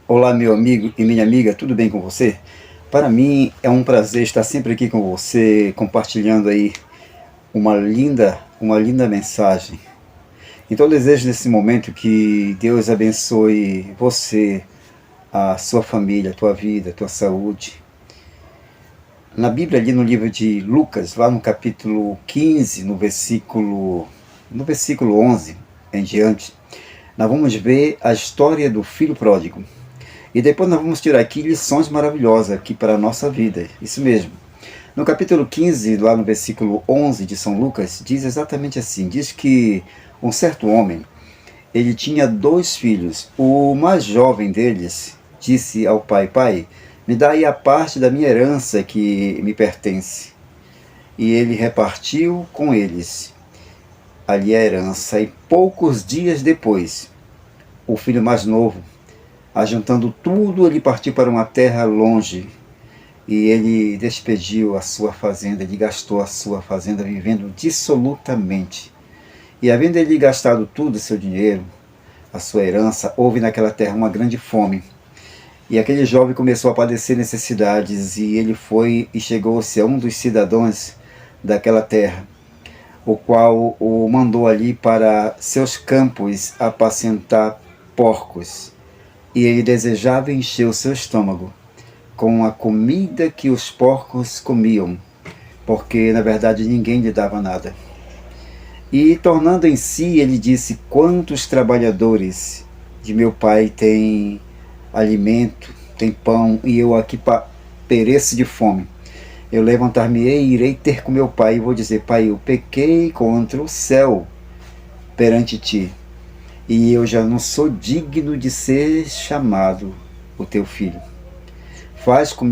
Olá, meu amigo e minha amiga, tudo bem com você? Para mim é um prazer estar sempre aqui com você, compartilhando aí uma linda mensagem. Então eu desejo nesse momento que Deus abençoe você, a sua família, a tua vida, a tua saúde. Na Bíblia, ali no livro de Lucas, lá no capítulo 15, no versículo 11 em diante, nós vamos ver a história do filho pródigo. E depois nós vamos tirar aqui lições maravilhosas aqui para a nossa vida. Isso mesmo. No capítulo 15, lá no versículo 11 de São Lucas, diz exatamente assim. Diz que um certo homem, ele tinha 2 filhos. O mais jovem deles disse ao pai: Pai, me dá aí a parte da minha herança que me pertence. E ele repartiu com eles ali a herança. E poucos dias depois, o filho mais novo, ajuntando tudo, ele partiu para uma terra longe. E ele despediu a sua fazenda, ele gastou a sua fazenda vivendo dissolutamente. E havendo ele gastado todo o seu dinheiro, a sua herança, houve naquela terra uma grande fome. E aquele jovem começou a padecer necessidades, e ele foi e chegou-se a um dos cidadãos daquela terra, o qual o mandou ali para seus campos apacentar porcos. E ele desejava encher o seu estômago com a comida que os porcos comiam, porque na verdade ninguém lhe dava nada. E tornando em si, ele disse: quantos trabalhadores de meu pai têm alimento, têm pão, e eu aqui pereço de fome. Eu levantar-me-ei e irei ter com meu pai, e vou dizer: Pai, eu pequei contra o céu perante ti, e eu já não sou digno de ser chamado o teu filho. Faz de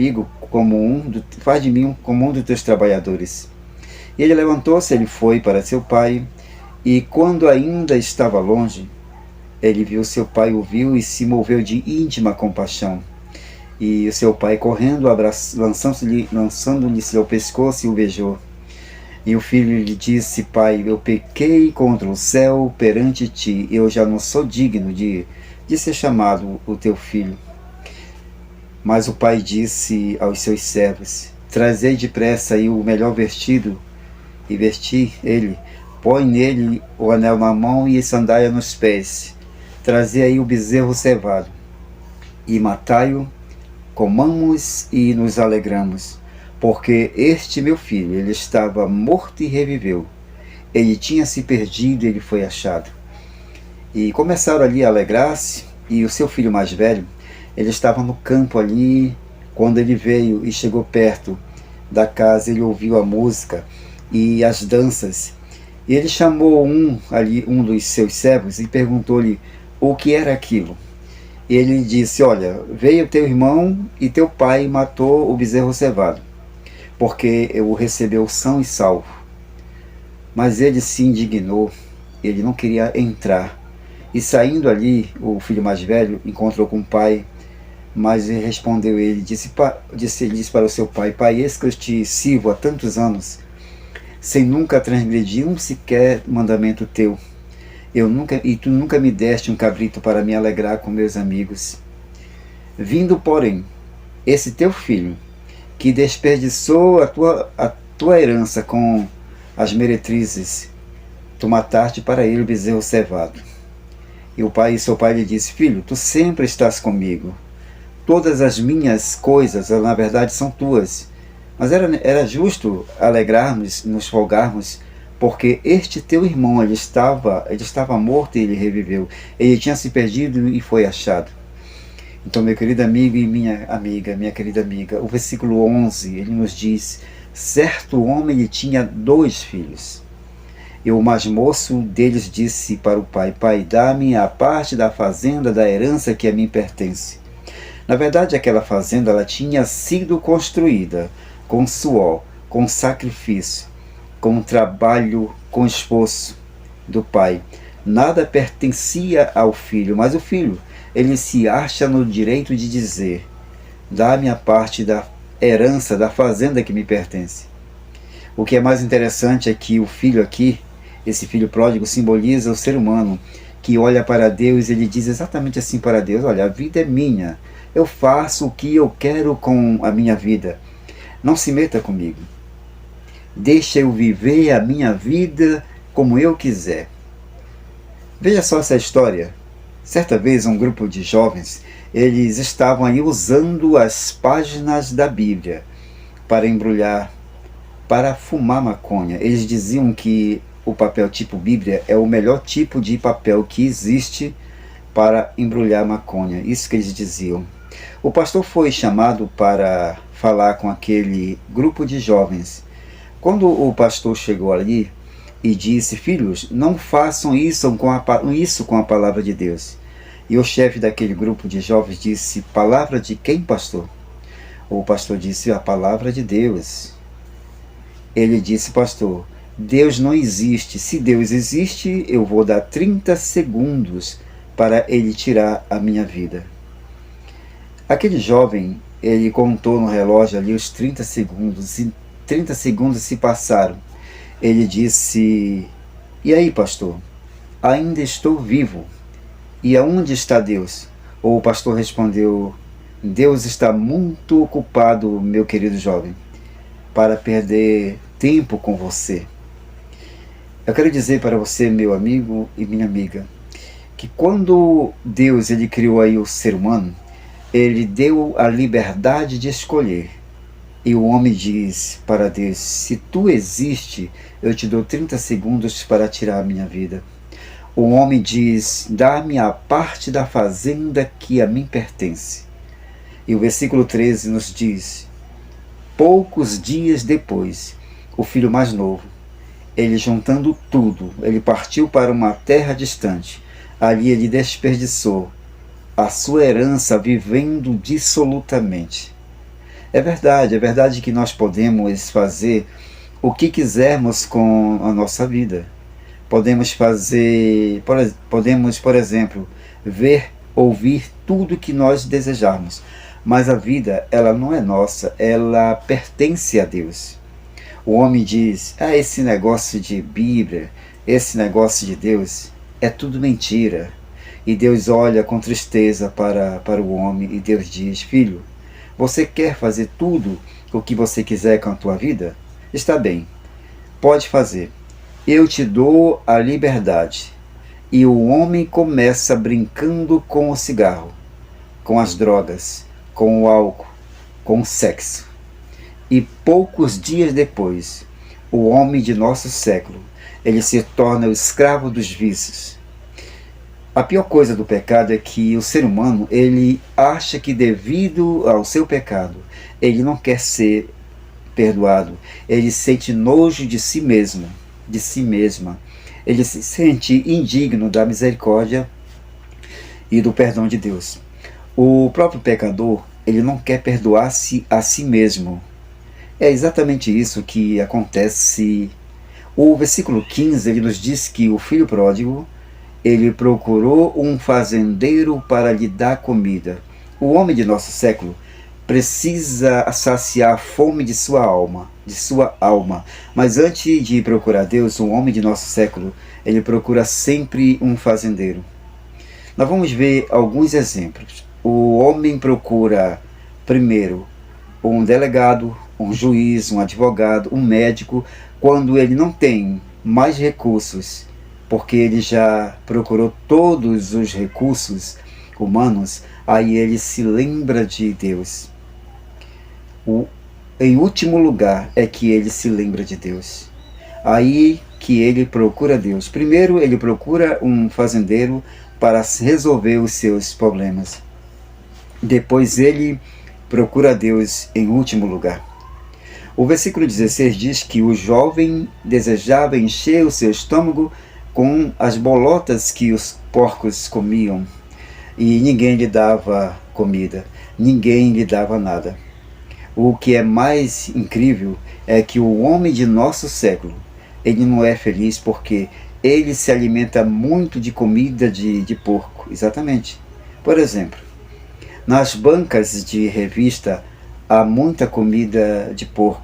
mim como um dos teus trabalhadores. E ele levantou-se, ele foi para seu pai, e quando ainda estava longe, ele viu seu pai, o viu e se moveu de íntima compaixão. E o seu pai, correndo, lançando-lhe seu pescoço, e o beijou. E o filho lhe disse: Pai, eu pequei contra o céu perante ti, eu já não sou digno de ser chamado o teu filho. Mas o pai disse aos seus servos: Trazei depressa aí o melhor vestido, e vesti ele, põe nele o anel na mão e a sandália nos pés. Trazei aí o bezerro cevado, e matai-o, comamos e nos alegramos. Porque este meu filho, ele estava morto e reviveu. Ele tinha se perdido e ele foi achado. E começaram ali a alegrar-se, e o seu filho mais velho, ele estava no campo ali. Quando ele veio e chegou perto da casa, ele ouviu a música e as danças. E ele chamou um dos seus servos, e perguntou-lhe o que era aquilo. E ele disse: Olha, veio teu irmão e teu pai matou o bezerro cevado, porque o recebeu são e salvo. Mas ele se indignou, ele não queria entrar. E saindo ali, o filho mais velho encontrou com o pai. Mas respondeu ele, disse para o seu pai: Pai, eis que eu te sirvo há tantos anos, sem nunca transgredir um sequer mandamento teu. E tu nunca me deste um cabrito para me alegrar com meus amigos. Vindo, porém, esse teu filho, que desperdiçou a tua herança com as meretrizes, tu mataste para ele o bezerro cevado. E seu pai lhe disse: Filho, tu sempre estás comigo. Todas as minhas coisas, na verdade, são tuas. Mas era justo alegrarmos, nos folgarmos, porque este teu irmão, ele estava morto e ele reviveu. Ele tinha se perdido e foi achado. Então, meu querido amigo e minha amiga, minha querida amiga, o versículo 11, ele nos diz: certo homem, ele tinha 2 filhos. E o mais moço deles disse para o pai: Pai, dá-me a parte da fazenda da herança que a mim pertence. Na verdade, aquela fazenda, ela tinha sido construída com suor, com sacrifício, com trabalho, com esforço do pai. Nada pertencia ao filho, mas o filho, ele se acha no direito de dizer: dá-me a parte da herança da fazenda que me pertence. O que é mais interessante é que o filho aqui, esse filho pródigo, simboliza o ser humano que olha para Deus, ele diz exatamente assim para Deus: olha, a vida é minha, eu faço o que eu quero com a minha vida, não se meta comigo, deixa eu viver a minha vida como eu quiser. Veja só essa história. Certa vez um grupo de jovens, eles estavam aí usando as páginas da Bíblia para embrulhar, para fumar maconha. Eles diziam que o papel tipo Bíblia é o melhor tipo de papel que existe para embrulhar maconha. Isso que eles diziam. O pastor foi chamado para falar com aquele grupo de jovens. Quando o pastor chegou ali e disse: filhos, não façam isso com a palavra de Deus. E o chefe daquele grupo de jovens disse: palavra de quem, pastor? O pastor disse: a palavra de Deus. Ele disse: pastor, Deus não existe. Se Deus existe, eu vou dar 30 segundos para ele tirar a minha vida. Aquele jovem, ele contou no relógio ali os 30 segundos, e 30 segundos se passaram. Ele disse: e aí, pastor? Ainda estou vivo. E aonde está Deus? O pastor respondeu: Deus está muito ocupado, meu querido jovem, para perder tempo com você. Eu quero dizer para você, meu amigo e minha amiga, que quando Deus ele criou aí o ser humano, ele deu a liberdade de escolher. E o homem diz para Deus: se tu existe, eu te dou 30 segundos para tirar a minha vida. O homem diz: dá-me a parte da fazenda que a mim pertence. E o versículo 13 nos diz: poucos dias depois, o filho mais novo, ele juntando tudo, ele partiu para uma terra distante. Ali ele desperdiçou a sua herança vivendo dissolutamente. É verdade que nós podemos fazer o que quisermos com a nossa vida. Podemos fazer, por exemplo, ver, ouvir tudo que nós desejarmos. Mas a vida, ela não é nossa, ela pertence a Deus. O homem diz: esse negócio de Bíblia, esse negócio de Deus, é tudo mentira. E Deus olha com tristeza para o homem e Deus diz: filho, você quer fazer tudo o que você quiser com a tua vida? Está bem, pode fazer. Eu te dou a liberdade. E o homem começa brincando com o cigarro, com as drogas, com o álcool, com o sexo. E poucos dias depois, o homem de nosso século, ele se torna o escravo dos vícios. A pior coisa do pecado é que o ser humano, ele acha que devido ao seu pecado, ele não quer ser perdoado. Ele sente nojo de si mesmo, de si mesma. Ele se sente indigno da misericórdia e do perdão de Deus. O próprio pecador, ele não quer perdoar-se a si mesmo. É exatamente isso que acontece. O versículo 15, ele nos diz que o filho pródigo, ele procurou um fazendeiro para lhe dar comida. O homem de nosso século precisa saciar a fome de sua alma. Mas antes de procurar Deus, o homem de nosso século, ele procura sempre um fazendeiro. Nós vamos ver alguns exemplos. O homem procura primeiro um delegado, um juiz, um advogado, um médico, quando ele não tem mais recursos, porque ele já procurou todos os recursos humanos, aí ele se lembra de Deus. Em último lugar é que ele se lembra de Deus. Aí que ele procura Deus. Primeiro ele procura um fazendeiro para resolver os seus problemas. Depois ele procura Deus em último lugar. O versículo 16 diz que o jovem desejava encher o seu estômago com as bolotas que os porcos comiam, e ninguém lhe dava comida, ninguém lhe dava nada. O que é mais incrível é que o homem de nosso século, ele não é feliz porque ele se alimenta muito de comida de porco. Exatamente. Por exemplo, nas bancas de revista há muita comida de porco.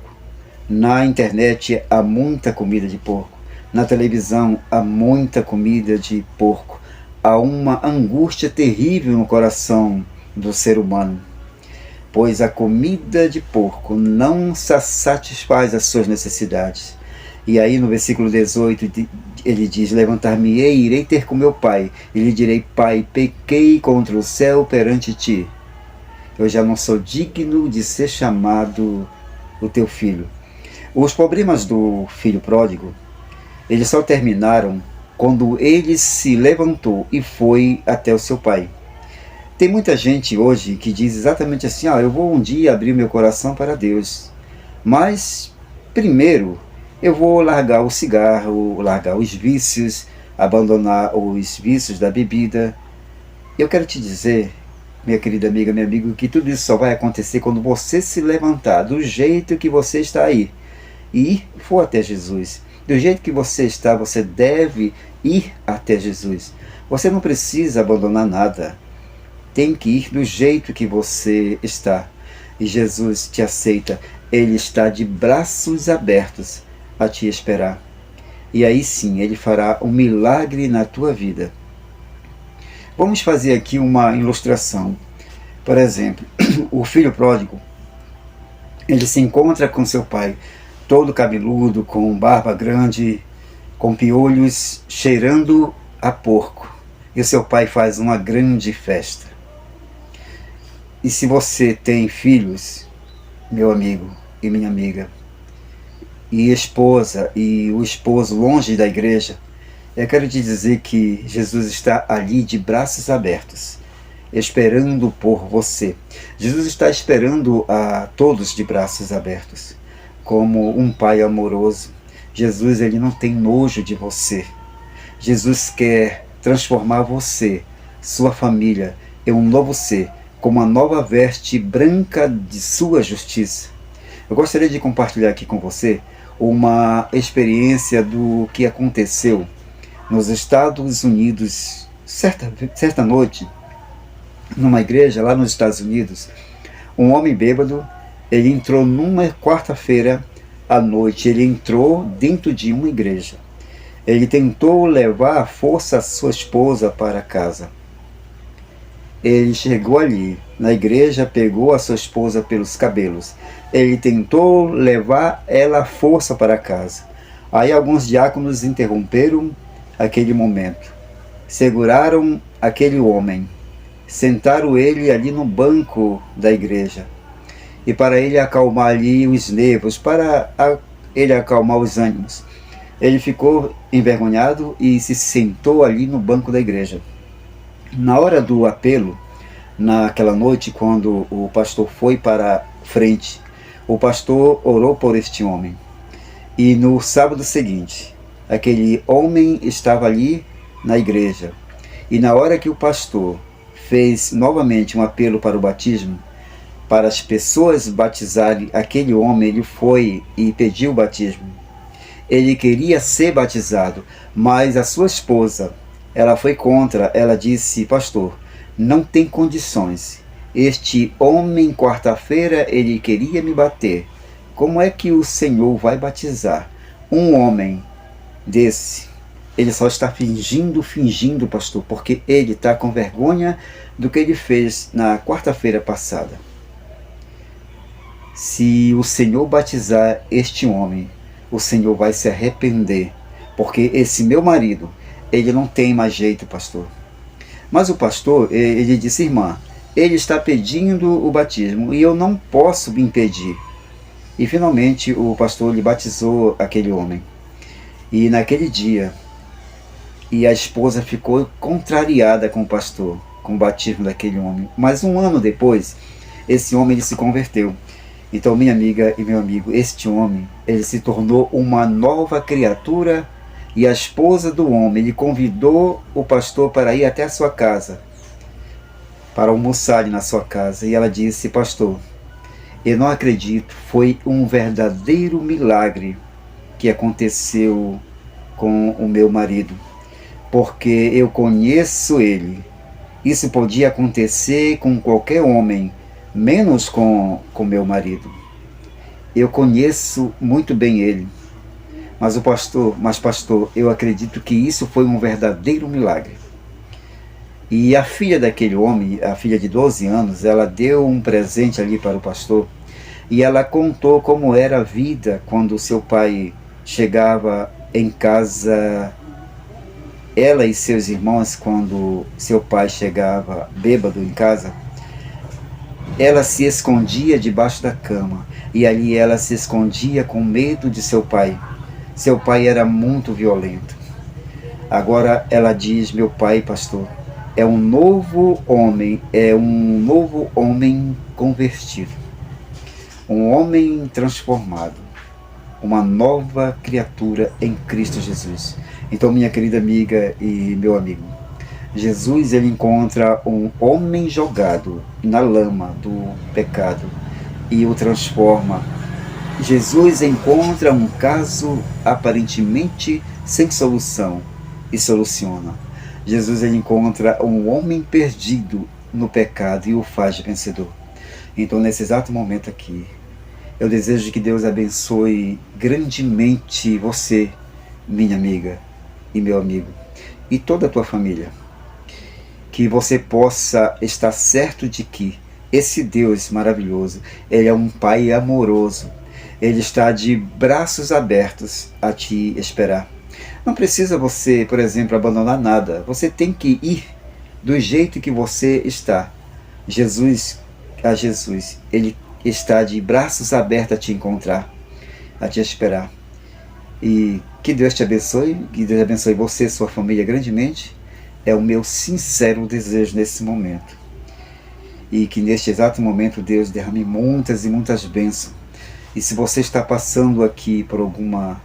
Na internet há muita comida de porco. Na televisão há muita comida de porco. há uma angústia terrível no coração do ser humano, pois a comida de porco não satisfaz as suas necessidades. E aí no versículo 18 ele diz: levantar-me-ei, irei ter com meu pai, e lhe direi: pai, pequei contra o céu perante ti. Eu já não sou digno de ser chamado o teu filho. Os problemas do filho pródigo, eles só terminaram quando ele se levantou e foi até o seu pai. Tem muita gente hoje que diz exatamente assim: eu vou um dia abrir meu coração para Deus, mas primeiro eu vou largar o cigarro, largar os vícios, abandonar os vícios da bebida. Eu quero te dizer, minha querida amiga, meu amigo, que tudo isso só vai acontecer quando você se levantar do jeito que você está aí e for até Jesus. Do jeito que você está, você deve ir até Jesus. Você não precisa abandonar nada. Tem que ir do jeito que você está. E Jesus te aceita. Ele está de braços abertos a te esperar. E aí sim, Ele fará um milagre na tua vida. Vamos fazer aqui uma ilustração. Por exemplo, o filho pródigo, ele se encontra com seu pai, todo cabeludo, com barba grande, com piolhos, cheirando a porco. E o seu pai faz uma grande festa. E se você tem filhos, meu amigo e minha amiga, e esposa e o esposo longe da igreja, eu quero te dizer que Jesus está ali de braços abertos, esperando por você. Jesus está esperando a todos de braços abertos, como um pai amoroso. Jesus, ele não tem nojo de você. Jesus quer transformar você, sua família, em um novo ser, com uma nova veste branca de sua justiça. Eu gostaria de compartilhar aqui com você uma experiência do que aconteceu nos Estados Unidos, certa noite, numa igreja lá nos Estados Unidos. Um homem bêbado, ele entrou numa quarta-feira à noite, ele entrou dentro de uma igreja. Ele tentou levar à força a sua esposa para casa. Ele chegou ali na igreja, pegou a sua esposa pelos cabelos. Ele tentou levar ela à força para casa. Aí alguns diáconos interromperam aquele momento. Seguraram aquele homem. Sentaram ele ali no banco da igreja. E para ele acalmar ali os nervos, para ele acalmar os ânimos, ele ficou envergonhado e se sentou ali no banco da igreja. Na hora do apelo, naquela noite, quando o pastor foi para frente, o pastor orou por este homem. E no sábado seguinte, aquele homem estava ali na igreja. E na hora que o pastor fez novamente um apelo para o batismo, para as pessoas batizarem aquele homem, ele foi e pediu o batismo. Ele queria ser batizado, mas a sua esposa, ela foi contra. Ela disse: pastor, não tem condições. Este homem, quarta-feira, ele queria me bater. Como é que o Senhor vai batizar um homem desse? Ele só está fingindo, pastor, porque ele está com vergonha do que ele fez na quarta-feira passada. Se o Senhor batizar este homem, o Senhor vai se arrepender, porque esse meu marido, ele não tem mais jeito, pastor. Mas o pastor, ele disse: irmã, ele está pedindo o batismo e eu não posso impedir. E finalmente o pastor lhe batizou aquele homem. E naquele dia, e a esposa ficou contrariada com o pastor, com o batismo daquele homem. Mas um ano depois, esse homem ele se converteu. Então, minha amiga e meu amigo, este homem, ele se tornou uma nova criatura. E a esposa do homem, ele convidou o pastor para ir até a sua casa, para almoçar ali na sua casa. E ela disse: pastor, eu não acredito, foi um verdadeiro milagre que aconteceu com o meu marido, porque eu conheço ele. Isso podia acontecer com qualquer homem, menos com meu marido. Eu conheço muito bem ele. Mas pastor, eu acredito que isso foi um verdadeiro milagre. E a filha daquele homem, a filha de 12 anos, ela deu um presente ali para o pastor e ela contou como era a vida quando seu pai chegava em casa. Ela e seus irmãos, quando seu pai chegava bêbado em casa, ela se escondia debaixo da cama e ali ela se escondia com medo de seu pai. Seu pai era muito violento. Agora ela diz: meu pai, pastor, é um novo homem convertido, um homem transformado, uma nova criatura em Cristo Jesus. Então, minha querida amiga e meu amigo, Jesus, ele encontra um homem jogado na lama do pecado e o transforma. Jesus encontra um caso aparentemente sem solução e soluciona. Jesus, ele encontra um homem perdido no pecado e o faz vencedor. Então, nesse exato momento aqui, eu desejo que Deus abençoe grandemente você, minha amiga e meu amigo, e toda a tua família. Que você possa estar certo de que esse Deus maravilhoso, ele é um Pai amoroso. Ele está de braços abertos a te esperar. Não precisa você, por exemplo, abandonar nada. Você tem que ir do jeito que você está. Jesus, ele está de braços abertos a te encontrar, a te esperar. E que Deus te abençoe, que Deus abençoe você e sua família grandemente. É o meu sincero desejo nesse momento. E que neste exato momento Deus derrame muitas e muitas bênçãos. E se você está passando aqui por alguma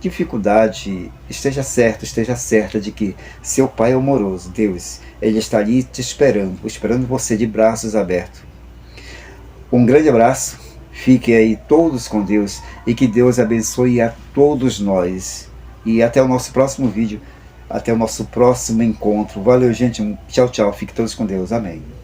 dificuldade, esteja certo, esteja certa de que seu Pai amoroso, Deus, ele está ali te esperando você de braços abertos. Um grande abraço, fiquem aí todos com Deus e que Deus abençoe a todos nós. E até o nosso próximo vídeo, até o nosso próximo encontro. Valeu, gente, tchau, tchau, fiquem todos com Deus, amém.